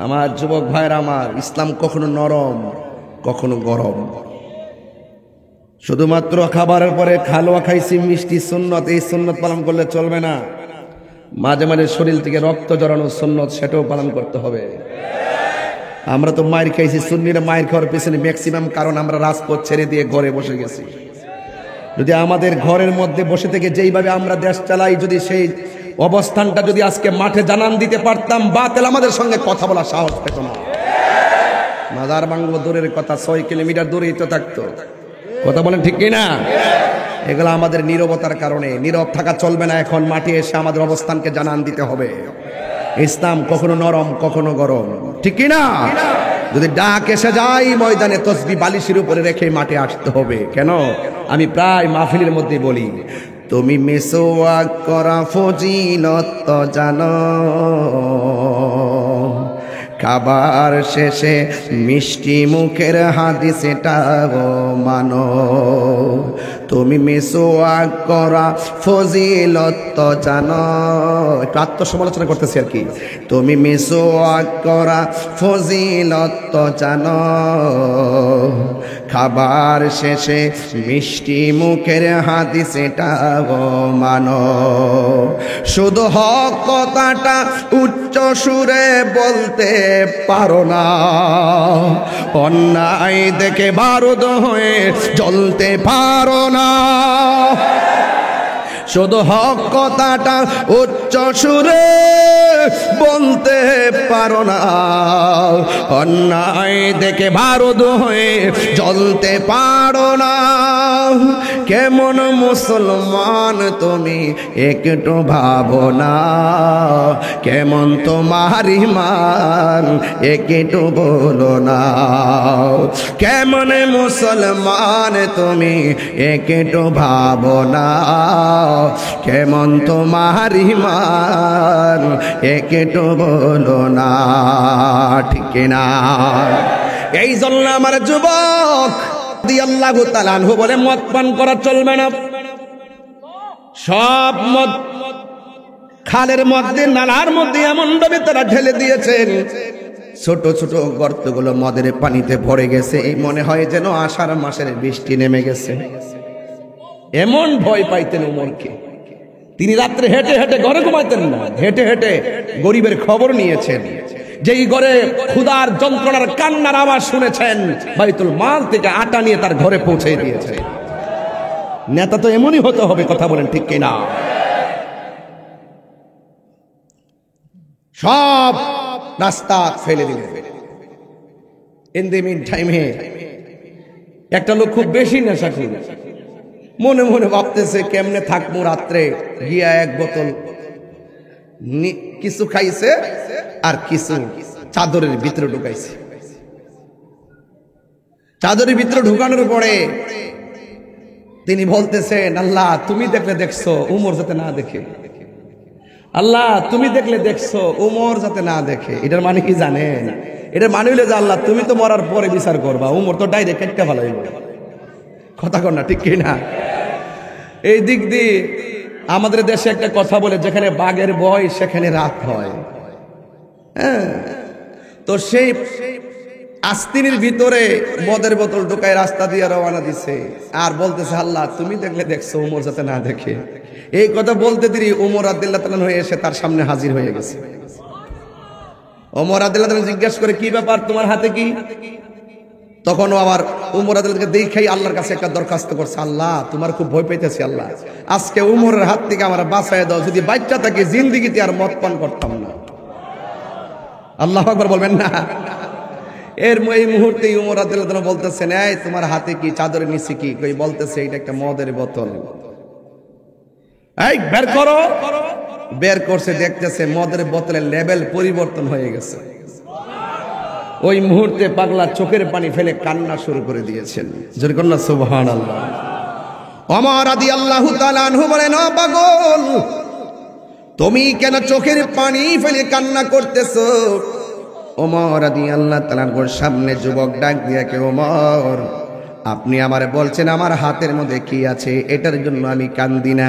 আমার যুবক ভাইরা আমার, ইসলাম কখনো নরম কখনো গরম। শুধুমাত্র খাবারের পরে খালোয়া খাইছি, মিষ্টি সুন্নত, এই সুন্নত পালন করলে চলবে না। মাঝে মাঝে শরীর থেকে রক্ত জড়ানো সুন্নত, সেটাও পালন করতে হবে। আমরা তো মায়ের খাইছি, সুন্নিরা মায়ের খাওয়ার পিছনে ম্যাক্সিমাম কারণ আমরা রাজপথ ছেড়ে দিয়ে ঘরে বসে গেছি। যদি আমাদের ঘরের মধ্যে বসে থেকে যেইভাবে আমরা দেশ চালাই, যদি সেই অবস্থানটা যদি আজকে মাঠে জানান দিতে পারতাম, বাতিল আমাদের সঙ্গে কথা বলার সাহস পেত না। মাজার বাংলো দূরের কথা, 6 কিলোমিটার দূরেই তো থাকতো। কথা বলেন ঠিক কি না? এগুলো আমাদের নীরবতার কারণে। নীরব থাকা চলবে না, এখন মাঠে এসে আমাদের অবস্থানকে জানান দিতে হবে। ইসলাম কখনো নরম কখনো গরম, ঠিক কি না? যদি ডাক এসে যায়, ময়দানে তসবিহ বালিশের উপরে রেখে মাঠে আসতে হবে। কেন? আমি প্রায় মাহফিলের মধ্যে বলি, তুমি মিসওয়াক করা ফজিলত জানো, খাবার শেষে মিষ্টি মুখের হাদিস এটাও মানো। তুমি মিসওয়াক করা ফজিলত জানো। একটু আত্মসমালোচনা করতেছি আর কি। তুমি মিসওয়াক করা ফজিলত জানো, খাবার শেষে মিষ্টি মুখের হাদিস এটাও মানো। শুধু হক কথাটা উচ্চ সুরে বলতে পারো না, অন্যায় দেখে বারুদ হয়ে জ্বলতে পারো না। শুধু হক কথাটা উচ্চ সুরে বলতে পারো না, অন্যায় দেখে বারুদ হয়ে জ্বলতে পারো না। কেমন মুসলমান তুমি একটু ভাবো না, কেমন তোমার ঈমান একটু বলো না। কেমন মুসলমান তুমি একটু ভাবো না, কেমন তোমার ঈমান একটু বলো না, ঠিক না? এই জন্য আমার যুবক রাদিয়াল্লাহু তাআলা আনহু বলে মদ পান করা চলবে না। সব মদ খালের মধ্যে নালার মধ্যে এমন ভাবে তারা ঢেলে দিয়েছেন, ছোট ছোট গর্তগুলো মদের পানিতে ভরে গেছে। এই মনে হয় যেন আষাঢ় মাসের বৃষ্টি নেমে গেছে। এমন ভয় পাইতেন উমরকে। তিনি রাত্রে হেঁটে হেঁটে ঘরে ঘুমাইতেন না, হেঁটে হেঁটে গরিবের খবর নিয়েছেন। যেই ঘরে ক্ষুধার যন্ত্রণার কান্নার আওয়াজ শুনেছেন, বাইতুল মাল থেকে আটা নিয়ে তার ঘরে পৌঁছে দিয়েছে। নেতা তো এমনই হতে হবে, কথা বলেন ঠিক কিনা? সব রাস্তা ফেলে দিলেন। ইন দি মিন টাইমে একটা লোক খুব বেশি নেশা করে মনে মনে ভাবতেছে কেমনে থাকবো রাত্রে, গিয়া এক বোতল কিছু খাইছে আর কিছু চাদরের ভিতরে ঢুকাইছে। চাদরের ভিতরে ঢুকানোর পরে তিনি বলতেছেন, আল্লাহ তুমি দেখলে দেখছো, উমর যাতে না দেখে। আল্লাহ তুমি দেখলে দেখছো, উমর যাতে না দেখে। এটার মানে কি জানেন? এটার মানে হইলে যে আল্লাহ তুমি তো মরার পরে বিচার করবা, উমর তো ডাইরেক্ট একটা ভালো হইল। কথা কর না ঠিক কিনা? এই দিক দিয়ে আমাদের দেশে একটা কথা বলে, যেখানে বাঘের ভয় সেখানে রাত হয়। হ্যাঁ, তো সেই আস্তিনের ভিতরে মদের বোতল ঢুকায় রাস্তা দিয়ে রওনা দিছে আর বলতেছে, আল্লাহ তুমি দেখলে দেখছো, উমর যাতে না দেখে। এই কথা বলতে দেরি উমর রাদিয়াল্লাহু তাআলা হয়ে এসে তার সামনে হাজির হয়ে গেছে। উমর রাদিয়াল্লাহু তাআলা জিজ্ঞেস করে, কি ব্যাপার, তোমার হাতে কি? তখন আবার উমর রাদিয়াল্লাহু দেখাই আল্লাহর কাছে একটা দরখাস্ত করছে, আল্লাহ তোমার খুব ভয় পাইতেছি, আল্লাহ আজকে উমরের হাত থেকে আমার বাঁচায় দাও, যদি বাচ্চা থাকে জিন্দেগিতে আর মদ পান করতাম না। আল্লাহু আকবার বলবেন না? এই মুহূর্তে উমর রাদিয়াল্লাহু তাআলা বলতেছেন, এই তোমার হাতে কি, চাদরের নিচে কি? কই বলতেছে এটা একটা মদের বোতল। এই বের করো। বের করছে, দেখতেছে মদের বোতলের লেভেল পরিবর্তন হয়ে গেছে। ওই মুহূর্তে পাগলা চোখের পানি ফেলে কান্না শুরু করে দিয়েছেন। জোরে কন্যা সুবহানাল্লাহ। ওমর রাদিয়াল্লাহু তাআলা আনহু বলেন, ও পাগল, তুমি কেন চোখের পানি ফেলে কান্না করতেছো? ওমর রাদিয়াল্লাহু তাআলার সামনে যুবক ডাক দিয়া কে, ওমর আপনি আমারে বলছেন আমার হাতের মধ্যে কি আছে এটার জন্য আমি কান্দি না,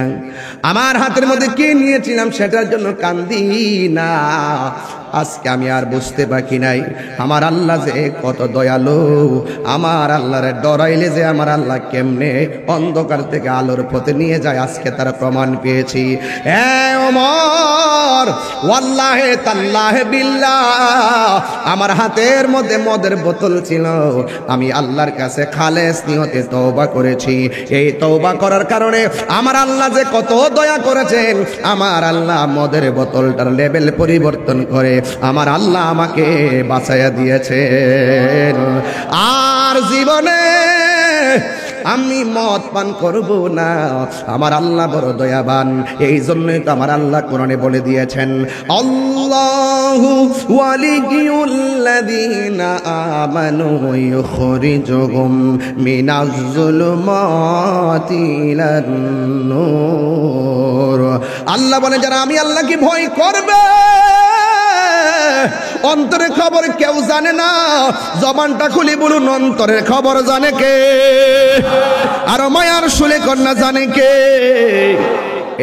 আমার হাতের মধ্যে কি নিয়েছিলাম সেটার জন্য কান্দি না। আজকে আমি আর বুঝতে বাকি নাই আমার আল্লাহ যে কত দয়ালু, আমার আল্লাহরে ডরাইলে যে আমার আল্লাহ কেমনে অন্ধকার থেকে আলোর পথে নিয়ে যায়, আজকে তার প্রমাণ পেয়েছি। ওমর ওয়াল্লাহে তাল্লাহে বিল্লাহ, আমার হাতের মধ্যে মদের বোতল ছিল, আমি আল্লাহর কাছে খালেস নিয়তে তওবা করেছি। এই তওবা করার কারণে আমার আল্লাহ যে কত দয়া করেছেন, আমার আল্লাহ মদের বোতলটার লেভেল পরিবর্তন করে আমার আল্লাহ আমাকে বাঁচাইয়া দিয়েছেন। আর জীবনে আমি মদ পান করব না, আমার আল্লাহ বড় দয়াবান। এই জন্যই তো আমার আল্লাহ কোরআনে বলে দিয়েছেন, আল্লাহু ওয়ালিয়ুল্লাযীনা আমানু ইউখরিজুহুম মিনাজ যুলুমাতি ইলান নূর। আল্লাহ বলে যারা আমি আল্লাহকে ভয় করবে, অন্তরের খবর কেউ জানে না, জবানটা খুলে বলুন অন্তরের খবর জানে কে? আর মায়ার শুলে কন্যা জানে কে?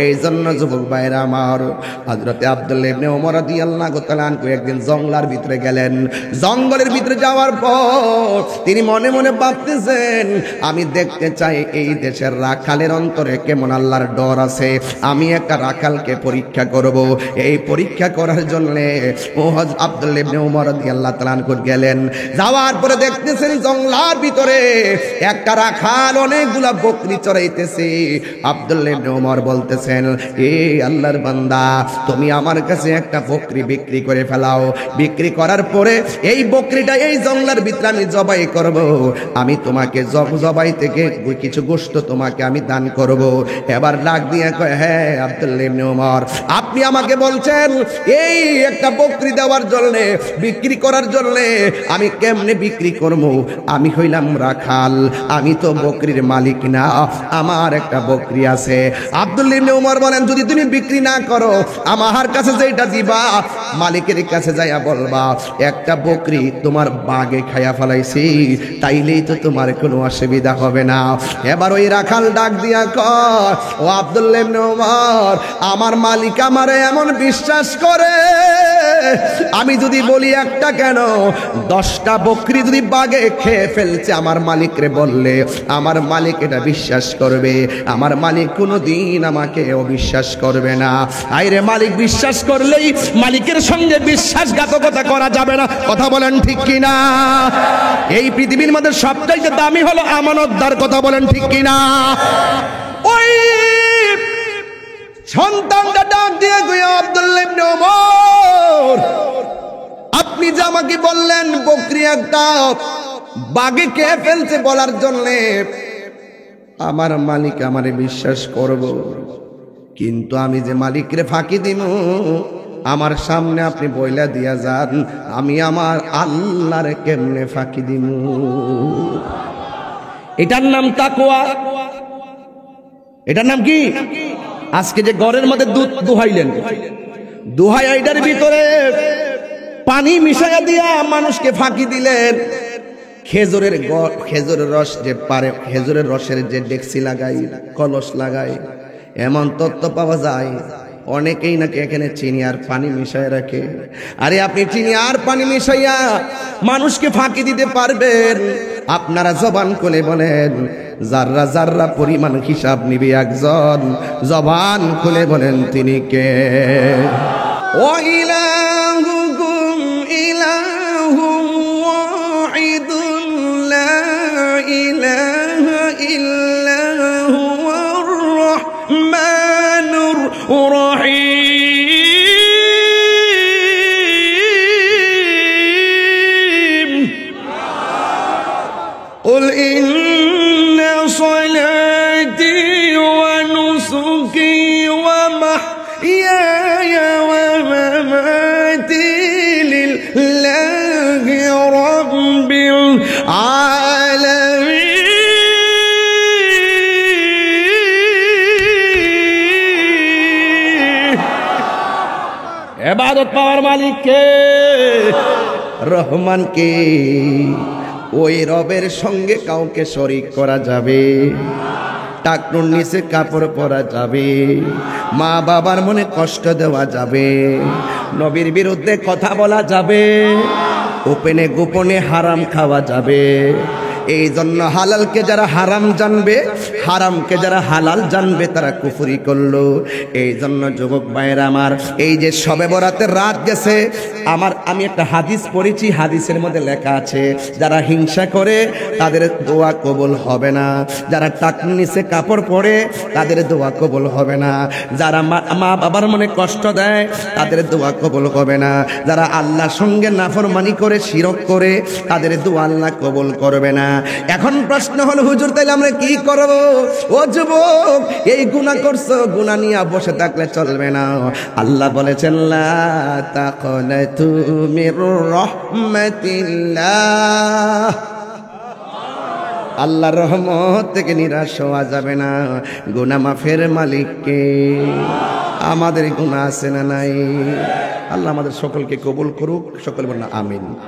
এই জন্য যুবক ভাইরা আমার, হযরতে আব্দুল্লাহ ইবনে ওমর রাদিয়াল্লাহু তাআলা আনহু একদিন জঙ্গলের ভিতরে গেলেন। জঙ্গলের ভিতরে যাওয়ার পর তিনি মনে মনে ভাবতেছেন, আমি দেখতে চাই এই দেশের রাখালের অন্তরে কেমন আল্লাহর ডর আছে, আমি একটা রাখালকে পরীক্ষা করব। এই পরীক্ষা করার জন্য আব্দুল্লাহ ইবনে ওমর রাদিয়াল্লাহু তাআলা আনহু গেলেন। যাওয়ার পরে দেখতেছেন জঙ্গলের ভিতরে একটা রাখাল অনেকগুলা বকরি চড়াইতেছে। আব্দুল্লাহ ইবনে ওমর বলতেছে, এই আল্লাহর বান্দা, তুমি আমার কাছে একটা বকরি বিক্রি করে ফেলাও। বিক্রি করার পরে এই বকরিটা এই জঙ্গলের ভিতরে আমি জবাই করব, আমি তোমাকে জবাই থেকে কিছু গোশত তোমাকে আমি দান করব। এবার ডাক দিয়ে কয়, হ্যাঁ আব্দুল্লাহ ইবনে ওমর, আপনি আমাকে বলছেন এই একটা বকরি দেওয়ার জন্য, বিক্রি করার জন্য, আমি কেমনে বিক্রি করব? আমি হইলাম রাখাল, আমি তো বকরির মালিক না, আমার একটা বকরি আছে। আব্দুল্লাহ ইবনে উমর বলেন, যদি তুমি বিক্রি না করো, আমার কাছে যেটা দিবা মালিকের কাছে যাইয়া বলবা একটা বকরি তোমার বাগে খাইয়া ফেলাইছি, তাইলেই তো তোমার কোনো অসুবিধা হবে না। এবার ওই রাখাল ডাক দিয়া কয়, ও আব্দুল্লাহ ইবনে উমর, আমার মালিক আমারে এমন বিশ্বাস করে, আমি যদি বলি একটা কেন 10টা বকরি যদি বাগে খেয়ে ফেলছে আমার মালিকরে বললে আমার মালিক এটা বিশ্বাস করবে, আমার মালিক কোনোদিন আমাকে অবিশ্বাস করবে না। আইরে মালিক বিশ্বাস করলেই মালিকের সঙ্গে বিশ্বাসঘাতকতা করা যাবে না, কথা বলেন ঠিক কিনা? এই পৃথিবীর মধ্যে সবচাইতে দামি হলো আমানতদার, কথা বলেন ঠিক কিনা? ওই সন্তানটা ডাক দিয়ে কইয়া, আব্দুল্লাহ ইবনে ওমর, আপনি যে আমাকে বললেন বকরি একটা বাগে খেয়ে ফেলছে বলার জন্য আমার মালিক আমারে বিশ্বাস করব, কিন্তু আমি যে মালিকরে ফাঁকি দিব আমার সামনে আপনি বইলা দিয়া যান, আমি আমার আল্লাহরে কেমনে ফাঁকি দিব? এটার নাম তাকওয়া। এটার নাম কি? আজকে যে ঘরের মধ্যে দুধ দুহাইলেন, দুহাই আইডার ভিতরে পানি মিশাইয়া দিয়া মানুষকে ফাঁকি দিলেন। খেজুরের রস যে পারে, খেজুরের রসের যে ডেকসি লাগাই, কলস লাগাই, এমন তত্ত্ব পাওয়া যায় অনেকেই নাকি এখানে চিনি আর পানি মিশাই রাখে। আরে আপনি চিনি আর পানি মিশাইয়া মানুষকে ফাঁকি দিতে পারবেন? আপনারা জবান খুলে বলেন, যাররা যাররা পরিমাণ হিসাব নিবে একজন, জবান খুলে বলেন তিনি কে? ও ইলাহুকুম ইলাহুম ওয়াহিদুন লা ইলাহা ইল্লা হুয়ার রাহমানুর রাহিম। কুল ইন্না সালাতি ওয়া নুসুকি ওয়া মাহইয়ায়া ওয়া মামাতি লিল্লাহি রাব্বিল আলামিন। ইবাদত পাওয়ার মালিক কে? রহমান কে? ওই রবের সঙ্গে কাউকে শরীক করা যাবে? টাকনুর নিচে কাপড় পরা যাবে? মা বাবার মনে কষ্ট দেওয়া যাবে? নবীর বিরুদ্ধে কথা বলা যাবে? ওপেনে গোপনে হারাম খাওয়া যাবে? এই জন্য হালালকে যারা হারাম জানবে, হারামকে যারা হালাল জানবে তারা কুফরি করলো। এই জন্য যুবক ভাইয়েরা আমার, এই যে শবে বরাতের রাত গেছে, আমি একটা হাদিস পড়েছি, হাদিসের মধ্যে লেখা আছে যারা হিংসা করে তাদের দোয়া কবুল হবে না, যারা টাকনুর নিচে কাপড় পরে তাদের দোয়া কবুল হবে না, যারা মা বাবার মনে কষ্ট দেয় তাদের দোয়া কবুল হবে না, যারা আল্লাহর সঙ্গে নাফরমানি করে শিরক করে তাদের দোয়া আল্লাহ কবুল করবে না। এখন প্রশ্ন হলো, হুজুর তাইলে আমরা কি করব? ও যুবক, এই গুনাহ করছো, গুনাহ নিয়ে বসে থাকলে চলবে না। আল্লাহ বলেছেন, লা তাকনাতু মির রাহমাতিল্লাহ, আল্লাহর রহমত থেকে নিরাশ হওয়া যাবে না। গুনাহ মাফের মালিক কে? আমাদের গুনাহ আছে না নাই? আল্লাহ আমাদের সকলকে কবুল করুক, সকল বলুন আমিন।